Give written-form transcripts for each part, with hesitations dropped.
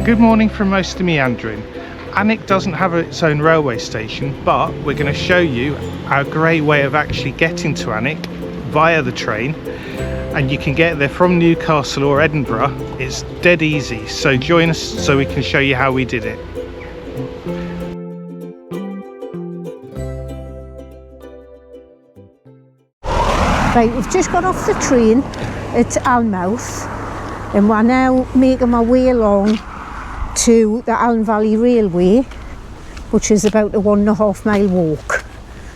Good morning from most of meandering. Alnwick doesn't have its own railway station, but we're going to show you our great way of actually getting to Alnwick via the train, and you can get there from Newcastle or Edinburgh. It's dead easy, so join us so we can show you how we did it. Right, we've just got off the train at Alnmouth and we're now making our way along to the Aln Valley Railway, which is about a 1.5 mile walk.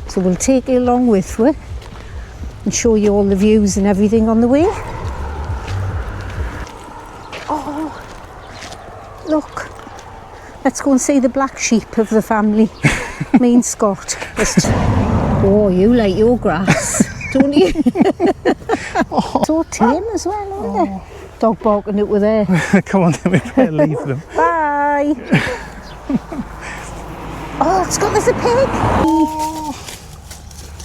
So we'll take you along with us and show you all the views and everything on the way. Oh, look, let's go and see the black sheep of the family. Me and Scott. Oh, you like your grass, don't you? Oh. So tame as well, aren't they? Dog barking out with there. Come on then, we better leave them. Bye. Oh, Scott, there's a pig.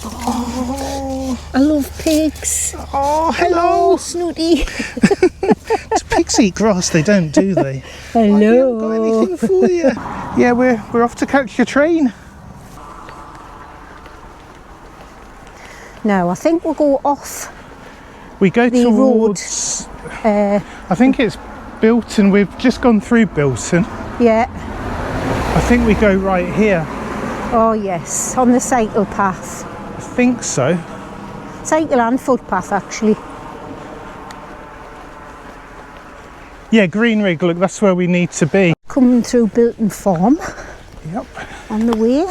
Oh, I love pigs. Oh, hello. Snooty. Do pigs eat grass? They don't, do they? Hello. I haven't got anything for you. Yeah, we're off to catch your train. Now, I think we'll go off. We go the towards, road. I think it's Bilton. We've just gone through Bilton. Yeah. I think we go right here. Oh yes, on the cycle path. I think so. Cycle and footpath, actually. Yeah, Greenrig, look, that's where we need to be. Coming through Bilton Farm. Yep. On the way.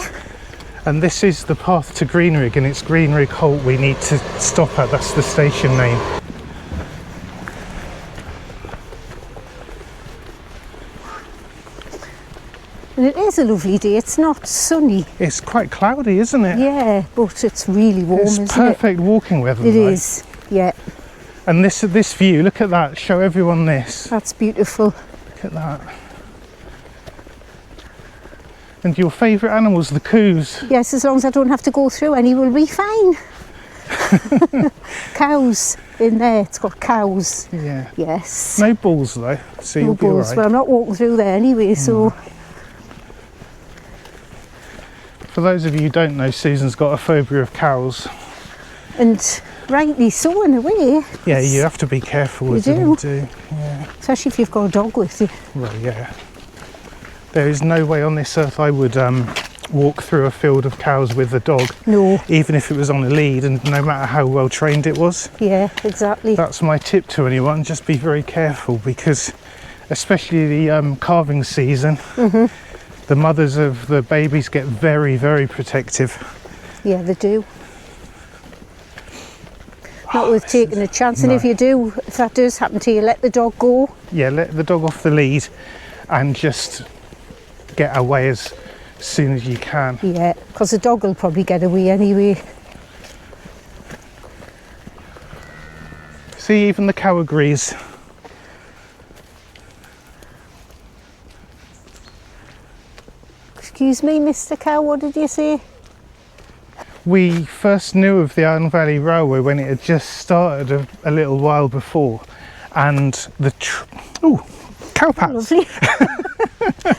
And this is the path to Greenrig, and it's Greenrig Halt we need to stop at. That's the station name. And it is a lovely day. It's not sunny. It's quite cloudy, isn't it? Yeah, but it's really warm, isn't it? It's perfect walking weather. It is, yeah. And this view, look at that. Show everyone this. That's beautiful. Look at that. And your favourite animals, the coos. Yes, as long as I don't have to go through any, we'll be fine. Cows in there, it's got cows. Yeah. Yes. No bulls though, so no you'll be bulls, alright. but I'm not walking through there anyway, so. For those of you who don't know, Susan's got a phobia of cows. And rightly so, in a way. Yeah, you have to be careful with them. You do. Yeah. Especially if you've got a dog with you. Well, yeah. There is no way on this earth I would walk through a field of cows with a dog. No. Even if it was on a lead, and no matter how well trained it was. Yeah, exactly. That's my tip to anyone, just be very careful, because especially the calving season, the mothers of the babies get very, very protective. Yeah, they do. Not worth taking a chance, and if you do, if that does happen to you, let the dog go. Yeah, let the dog off the lead and just get away as soon as you can. Yeah, because the dog will probably get away anyway. See, even the cow agrees. Excuse me, Mr. Cow, what did you say? We first knew of the Aln Valley Railway when it had just started a little while before, and the cow pats. Lovely.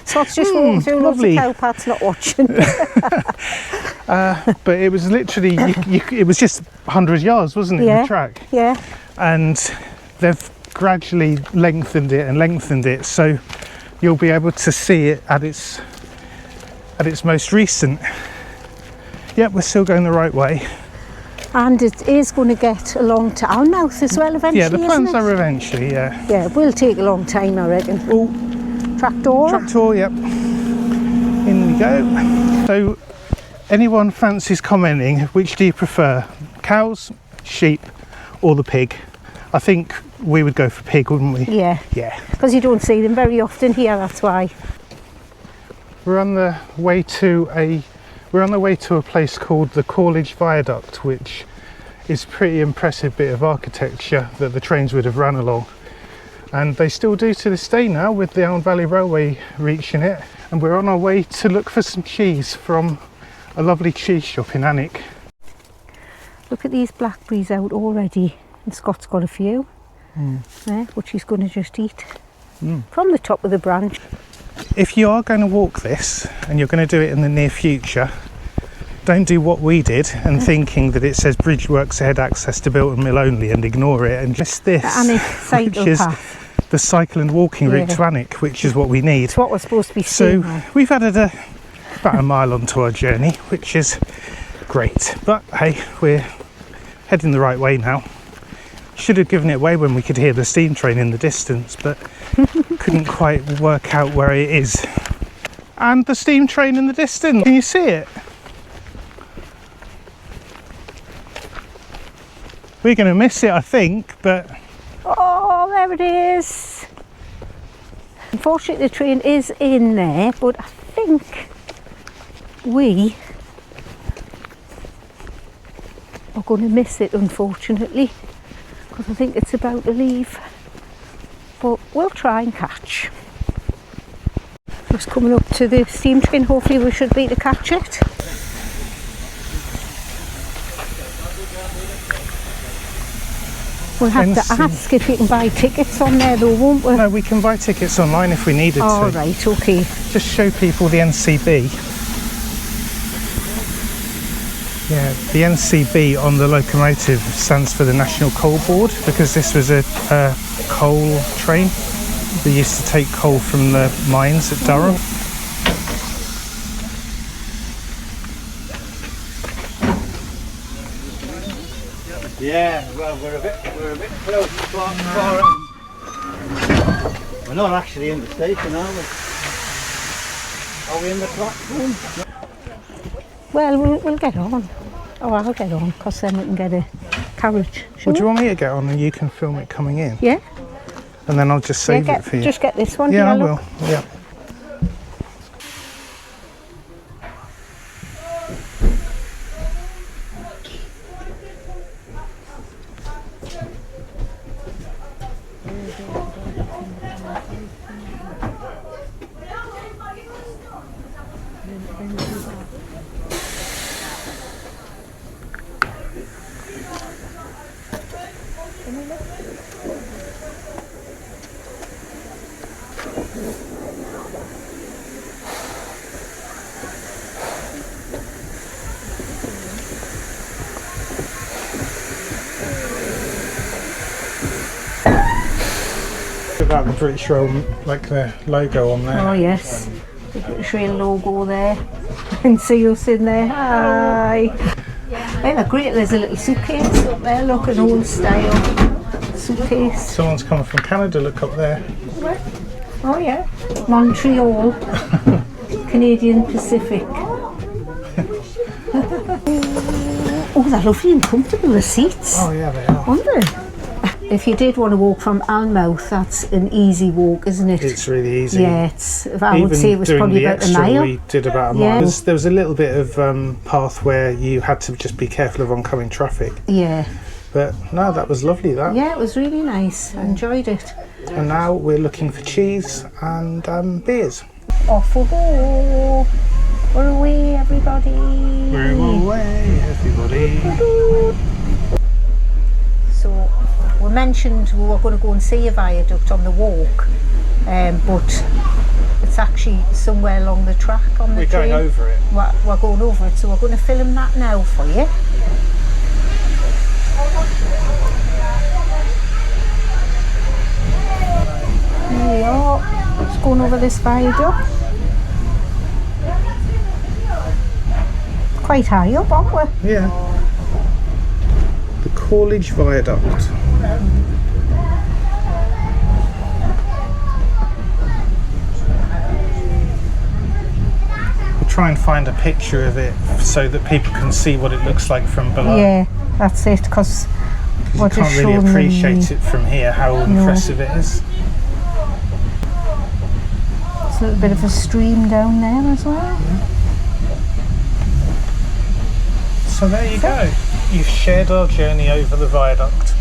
Scott's just walking through lots of cow pats, not watching. But it was literally, it was just 100 yards, wasn't it, the track? Yeah. And they've gradually lengthened it, so you'll be able to see it at its most recent. Yep, we're still going the right way. And it is going to get along to Alnmouth as well eventually. Yeah, the plans are eventually, yeah. Yeah, it will take a long time, I reckon. Oh, tractor. Tractor, yep. In we go. So, anyone fancies commenting, which do you prefer? Cows, sheep, or the pig? I think we would go for pig, wouldn't we? Yeah. Yeah. Because you don't see them very often here, that's why. We're on the way to a place called the College Viaduct, which is a pretty impressive bit of architecture that the trains would have run along. And they still do to this day now, with the Aln Valley Railway reaching it. And we're on our way to look for some cheese from a lovely cheese shop in Alnwick. Look at these blackberries out already, and Scott's got a few there, which he's going to just eat. from the top of the branch. If you are going to walk this and you're going to do it in the near future, don't do what we did and thinking that it says bridge works ahead, access to Bilton Mill only, and ignore it and just this, which is the cycle and walking route to Alnwick, which is what we need. It's what we're supposed to be seeing. So we've added about a mile onto our journey, which is great. But hey, we're heading the right way now. Should have given it away when we could hear the steam train in the distance, but couldn't quite work out where it is. And the steam train in the distance, can you see it? We're going to miss it, I think, but... Oh, there it is. Unfortunately, the train is in there, but I think we are going to miss it, unfortunately, because I think it's about to leave. But we'll try and catch. Just coming up to the steam train, hopefully we should be to catch it. We'll have to ask if you can buy tickets on there though, won't we? No, we can buy tickets online if we needed to. Oh, right, okay. Just show people the NCB. Yeah, the NCB on the locomotive stands for the National Coal Board, because this was a coal train. They used to take coal from the mines at Durham. Yeah, well, we're a bit close for we're not actually in the station, are we? Are we in the platform? Well, we'll get on. Oh, I'll get on, because then we can get a carriage. Well, do you want me to get on and you can film it coming in? Yeah. And then I'll just save it for you. Just get this one. Yeah, I look. will. Yeah. About the British Rail, like the logo on there. Oh yes, the British Rail logo there. You can see us in there. Hi. They look great. There's a little suitcase up there. Look, an old style suitcase. Someone's coming from Canada. Look up there. Where? Oh yeah, Montreal, Canadian Pacific. Oh, they're lovely and comfortable, the seats. Oh yeah, they are. Aren't they? If you did want to walk from Alnmouth, that's an easy walk, isn't it? It's really easy. Yeah, I would say it was probably about a mile. We did about a mile. There was a little bit of path where you had to just be careful of oncoming traffic. Yeah. But no, that was lovely, that. Yeah, it was really nice. I enjoyed it. And now we're looking for cheese and beers. Off we go. We're away, everybody. We're away, everybody. So, we mentioned we were going to go and see a viaduct on the walk, but it's actually somewhere along the track on the train. We're going over it. We're going over it, so we're going to film that now for you. There we are, just going over this viaduct. Quite high up, aren't we? Yeah. The College Viaduct. We'll try and find a picture of it so that people can see what it looks like from below. Yeah, that's it, because you can't really appreciate it from here, how impressive it is. There's a little bit of a stream down there as well. Yeah. So there you go. You've shared our journey over the viaduct.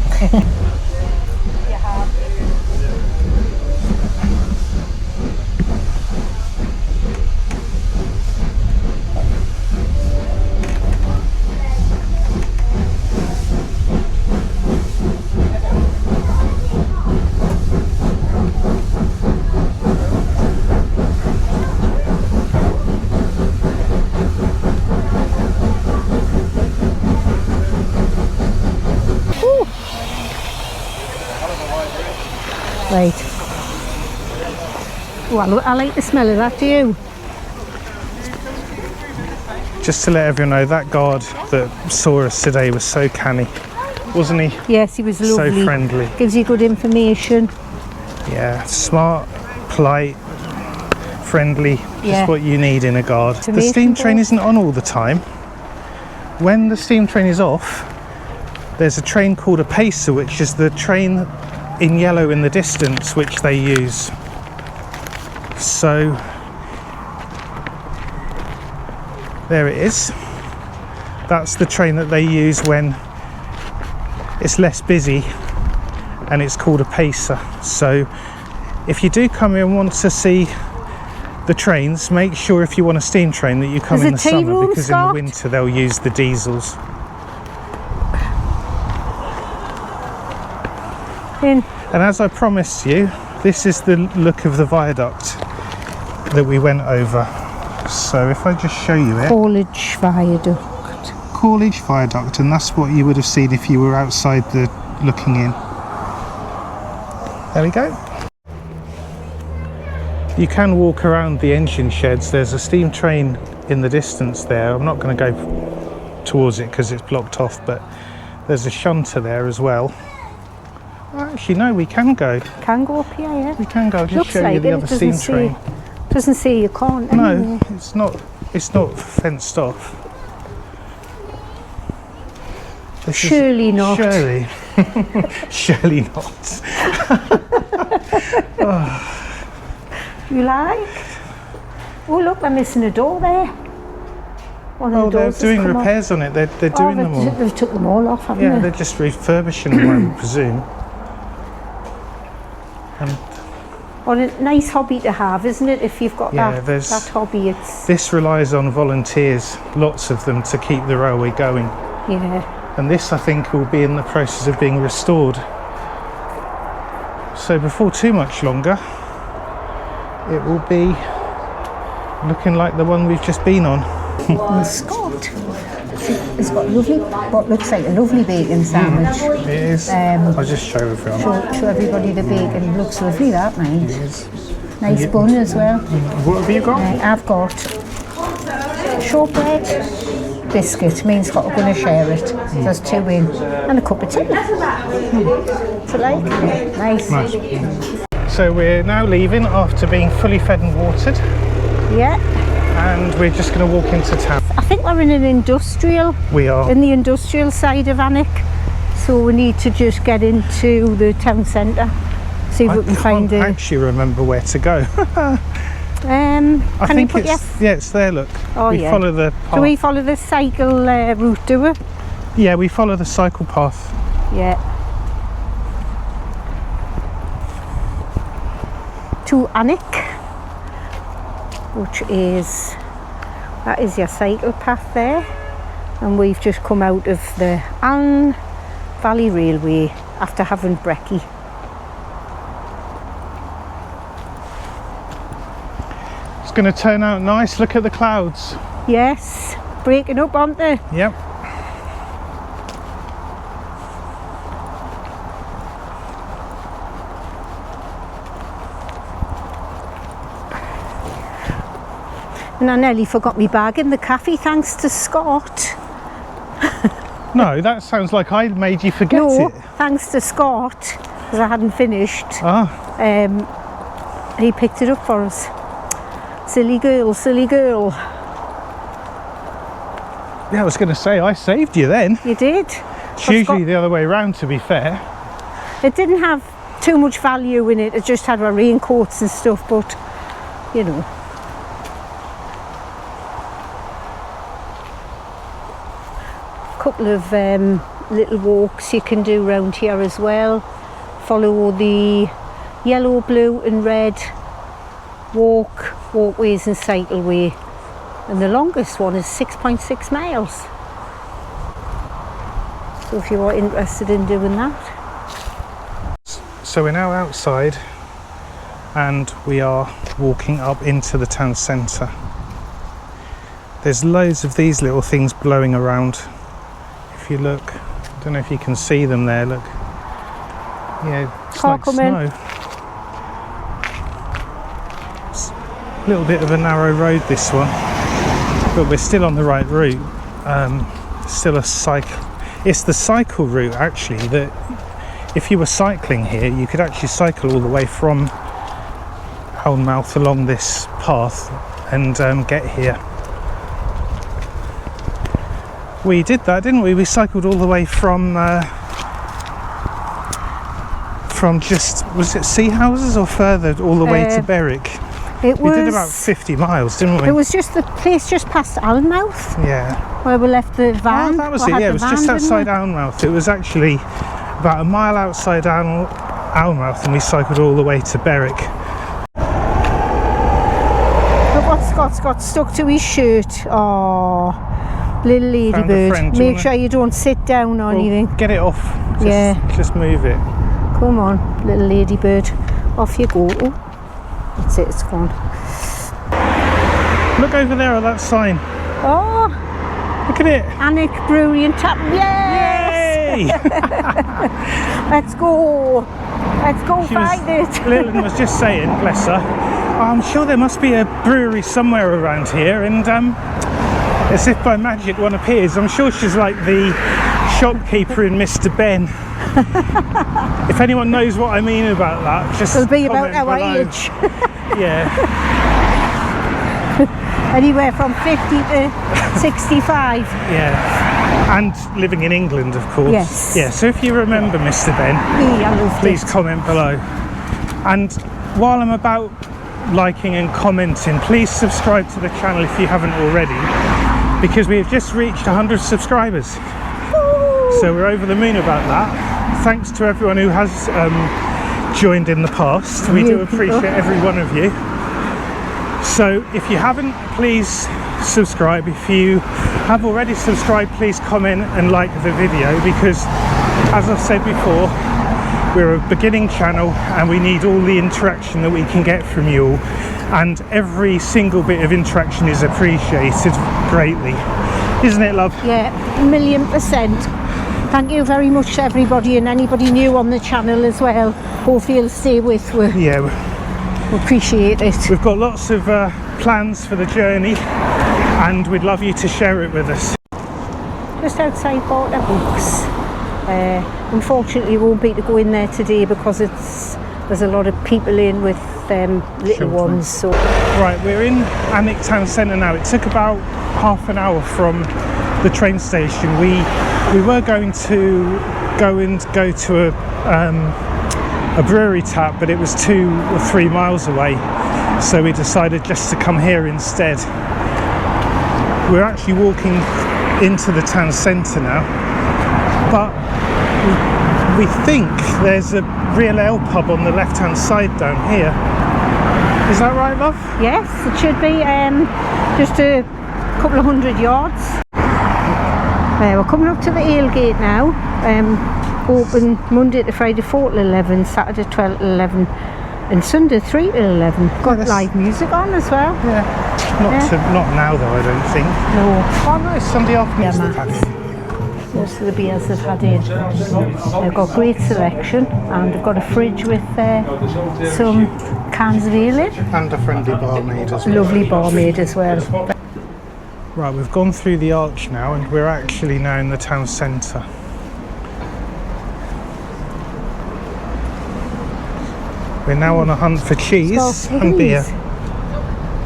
Right. Well, I like the smell of that, do you? Just to let everyone know, that guard that saw us today was so canny, wasn't he? Yes, he was lovely. So friendly. Gives you good information. Yeah, smart, polite, friendly, just what you need in a guard. The steam train isn't on all the time. When the steam train is off, there's a train called a pacer, which is the train in yellow in the distance which they use. So there it is. That's the train that they use when it's less busy, and it's called a pacer. So if you do come here and want to see the trains, make sure if you want a steam train that you come in the summer, because in the winter they'll use the diesels. And as I promised you, this is the look of the viaduct that we went over. So if I just show you it. College Viaduct. College Viaduct, and that's what you would have seen if you were outside the looking in. There we go. You can walk around the engine sheds. There's a steam train in the distance there. I'm not going to go towards it because it's blocked off, but there's a shunter there as well. Actually, no, we can go. Can go up here, yeah. We can go. I'll just show you the other steam train. Doesn't say you can't. No, anyway. it's not. It's not fenced off. Surely not. Surely. Surely not. Oh. You like? Oh look, they're missing a door there. Oh, they're doing repairs on it. They're doing them all. They've took them all off, haven't they? Yeah, they're just refurbishing them, I presume. Well, a nice hobby to have, isn't it? If you've got that hobby, it's... This relies on volunteers, lots of them, to keep the railway going. Yeah. And this, I think, will be in the process of being restored. So before too much longer, it will be looking like the one we've just been on. And Scott, it's got lovely, what looks like a lovely bacon sandwich. It is. I'll just show everyone. Show everybody the bacon. It looks lovely, that, mate. It is. Nice bun as well. What have you got? I've got shortbread, biscuit. Me and Scott are going to share it. There's 2 in, and a cup of tea. So like, nice. So we're now leaving after being fully fed and watered. Yeah. And we're just going to walk into town. I think we're in an industrial. We are. In the industrial side of Alnwick. So we need to just get into the town centre. See if we can find it. I can't actually remember where to go. I think it's there, look. Oh, we follow the path. Do we follow the cycle route, do we? Yeah, we follow the cycle path. Yeah. To Alnwick, which is, that is your cycle path there, and we've just come out of the Aln Valley Railway after having brekkie. It's going to turn out nice. Look at the clouds. Yes, breaking up, aren't they? Yep. And I nearly forgot my bag in the cafe, thanks to Scott. No, that sounds like I made you forget No, it. thanks to Scott, because I hadn't finished. He picked it up for us. Silly girl, silly girl. Yeah, I was going to say, I saved you then. You did. It's usually the other way around, to be fair. It didn't have too much value in it. It just had our raincoats and stuff, but, you know. Couple of little walks you can do around here as well. Follow the yellow, blue and red walkways and cycleway, and the longest one is 6.6 miles. So if you are interested in doing that. So we're now outside and we are walking up into the town centre. There's loads of these little things blowing around. If you look, I don't know if you can see them there, look. Yeah, it's like snow. A little bit of a narrow road, this one, but we're still on the right route. Still a cycle. It's the cycle route actually that if you were cycling here, you could actually cycle all the way from Alnmouth along this path and get here. We did that, didn't we? We cycled all the way from just, was it Sea Houses or further, all the way to Berwick? We did about 50 miles, didn't we? It was just the place just past Alnmouth. Yeah. Where we left the van. Oh, that was it, yeah. It was just outside Alnmouth. It was actually about a mile outside Alnmouth, and we cycled all the way to Berwick. Look what Scott's got stuck to his shirt. Oh, little ladybird. Make sure you don't sit down or anything. Get it off. Just move it. Come on, little ladybird. Off you go. Oh, that's it, it's gone. Look over there at that sign. Oh, look at it. Alnwick Brewery and Tap. Yes! Yay! Let's go. Let's go find it. Lillian was just saying, bless her, I'm sure there must be a brewery somewhere around here, and as if by magic one appears. I'm sure she's like the shopkeeper in Mr. Ben. If anyone knows what I mean about that, just it'll be about our below. age. Yeah. Anywhere from 50 to 65. Yeah. And living in England, of course. Yes. Yeah, so if you remember Mr. Ben, please comment below. And while I'm about liking and commenting, please subscribe to the channel if you haven't already, because we have just reached 100 subscribers. Woo! So we're over the moon about that. Thanks to everyone who has joined in the past. We do appreciate every one of you. So if you haven't, please subscribe. If you have already subscribed, please comment and like the video, because as I've said before, we're a beginning channel and we need all the interaction that we can get from you all, and every single bit of interaction is appreciated greatly, isn't it, love? Yeah, 1,000,000%. Thank you very much to everybody, and anybody new on the channel as well. Hopefully you'll stay with us. Yeah, we appreciate it. We've got lots of plans for the journey, and we'd love you to share it with us. Just outside Border Books. Unfortunately, we won't be able to go in there today because there's a lot of people in with little ones. So right, we're in Alnwick town centre now. It took about half an hour from the train station. We were going to go to a brewery tap, but it was 2 or 3 miles away, so we decided just to come here instead. We're actually walking into the town centre now, but we think there's a real ale pub on the left hand side down here. Is that right, love? Yes, it should be just a couple of 100 yards. We're coming up to the ale gate now. Open Monday to Friday 4 till 11, Saturday 12 till 11 and Sunday 3 till 11. Got live music on as well. Yeah. Not now though, I don't think. No. Oh no, it's Sunday afternoon. Yeah, most of the beers they've had in. They've got great selection, and they've got a fridge with some cans of ale in. And a friendly barmaid as well. Lovely barmaid as well. Right, we've gone through the arch now, and we're actually now in the town centre. We're now on a hunt for cheese and beer.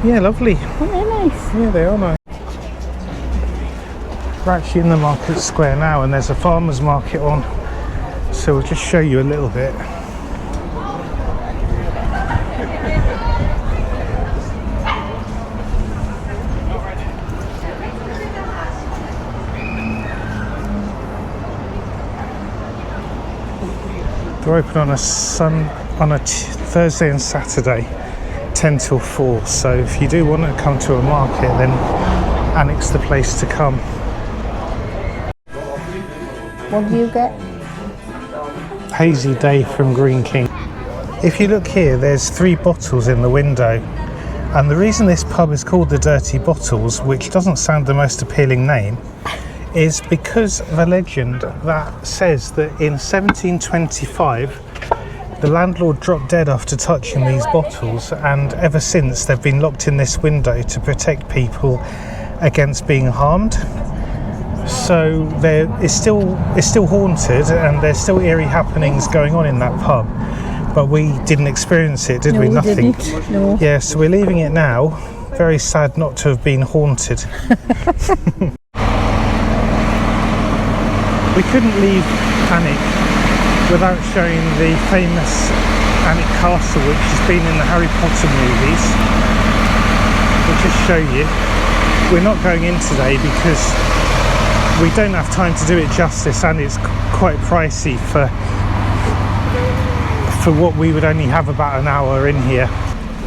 Yeah, lovely. Aren't they nice? Yeah, they are nice. We're actually in the market square now, and there's a farmer's market on, so we'll just show you a little bit. They're open on a Thursday and Saturday, 10 till 4. So if you do want to come to a market, then Alnwick's the place to come. What do you get? Hazy Day from Green King. If you look here, there's 3 bottles in the window, and the reason this pub is called the Dirty Bottles, which doesn't sound the most appealing name, is because of a legend that says that in 1725 The landlord dropped dead after touching these bottles, and ever since they've been locked in this window to protect people against being harmed. So it's still haunted, and there's still eerie happenings going on in that pub. But we didn't experience it, did we? Nothing. Didn't. No. Yeah, so we're leaving it now. Very sad not to have been haunted. We couldn't leave Alnwick without showing the famous Alnwick Castle, which has been in the Harry Potter movies. We'll just show you. We're not going in today because we don't have time to do it justice, and it's quite pricey for what we would only have about an hour in here.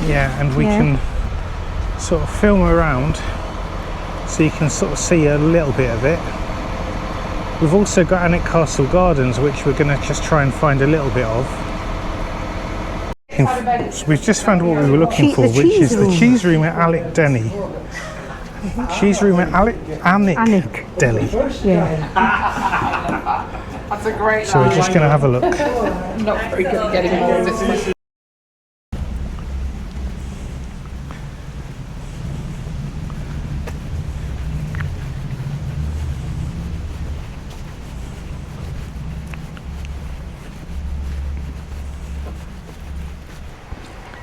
Yeah, and we can sort of film around so you can sort of see a little bit of it. We've also got Alnwick Castle Gardens, which we're going to just try and find a little bit of. So we've just found what we were looking for, which is the cheese room at Alnwick Deli. Cheese room at Alnwick Deli. Yeah. That's a great So we're just going to have a look. Not very good at getting more of this.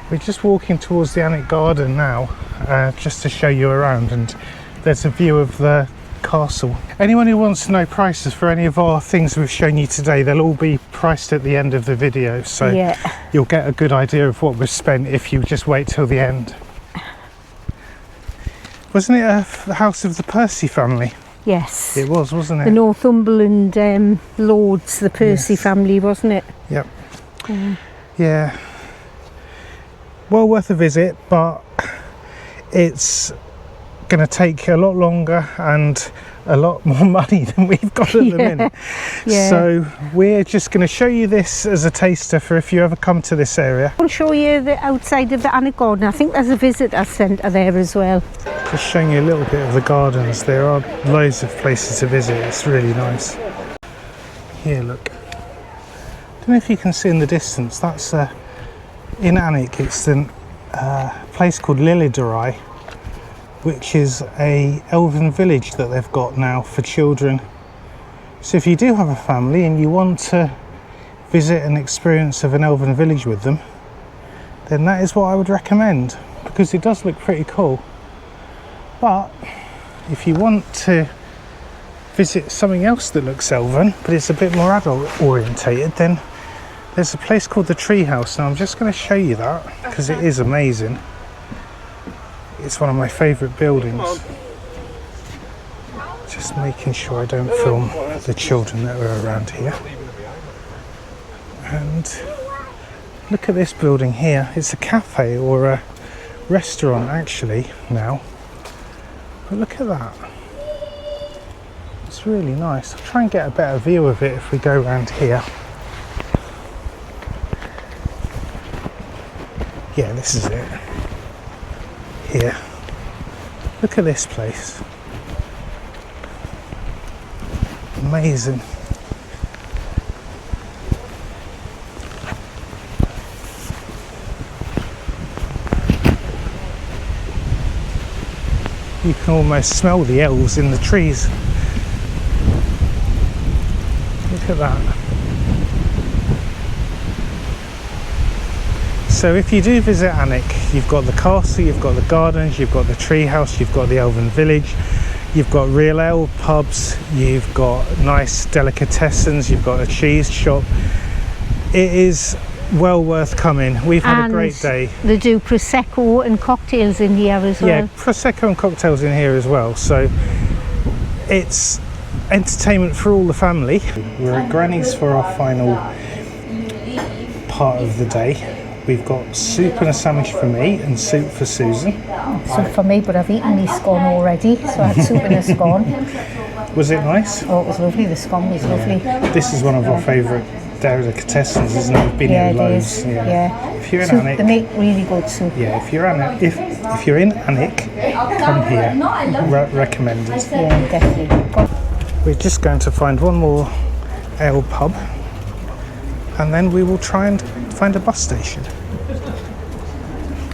We're just walking towards the Alnwick Garden now, just to show you around, and there's a view of the castle. Anyone who wants to know prices for any of our things we've shown you today, they'll all be priced at the end of the video, so you'll get a good idea of what we've spent if you just wait till the end. Wasn't it the house of the Percy family? Yes. It was, wasn't it? The Northumberland lords, the Percy family, wasn't it? Yep. Yeah. Well worth a visit, but it's going to take a lot longer and a lot more money than we've got at the minute. So we're just going to show you this as a taster for if you ever come to this area. I'll show you the outside of the Alnwick Garden. I think there's a visitor centre there as well. Just showing you a little bit of the gardens. There are loads of places to visit. It's really nice. Here, look. I don't know if you can see in the distance. That's in Alnwick. It's a place called Lilliderai, which is a elven village that they've got now for children. So if you do have a family and you want to visit an experience of an elven village with them, then that is what I would recommend, because it does look pretty cool. But if you want to visit something else that looks elven, but it's a bit more adult orientated, then there's a place called the Treehouse. Now I'm just going to show you that because it is amazing. It's one of my favourite buildings. Just making sure I don't film the children that are around here. And look at this building here. It's a cafe or a restaurant actually now. But look at that. It's really nice. I'll try and get a better view of it if we go around here. Yeah, this is it. Here. Look at this place. Amazing. You can almost smell the elves in the trees. Look at that. So if you do visit Alnwick, you've got the castle, you've got the gardens, you've got the treehouse, you've got the elven village, you've got real ale pubs, you've got nice delicatessens, you've got a cheese shop. It is well worth coming. We've had a great day. They do Prosecco and cocktails in here as well. Yeah, Prosecco and cocktails in here as well. So it's entertainment for all the family. We're at Granny's for our final part of the day. We've got soup and a sandwich for me and soup for Susan. Soup for me, but I've eaten my scone already, so I had soup and a scone. Was it nice? Oh, it was lovely. The scone was lovely. This is one of our favourite delicatessens, isn't it? We've been here loads. Yeah. If you're in soup, Alnwick, they make really good soup. Yeah, if you're in Alnwick, come here. Recommended. Yeah, definitely. We're just going to find one more ale pub. and then we will try and find a bus station.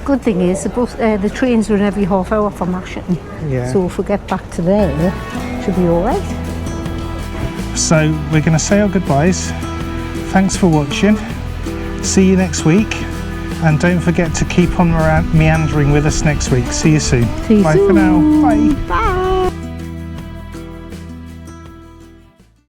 Good thing is the trains run every half hour from Ashton. Yeah. So if we get back to there, should be all right. So we're going to say our goodbyes. Thanks for watching. See you next week. And don't forget to keep on meandering with us next week. See you soon. See you Bye soon. for now. Bye. Bye.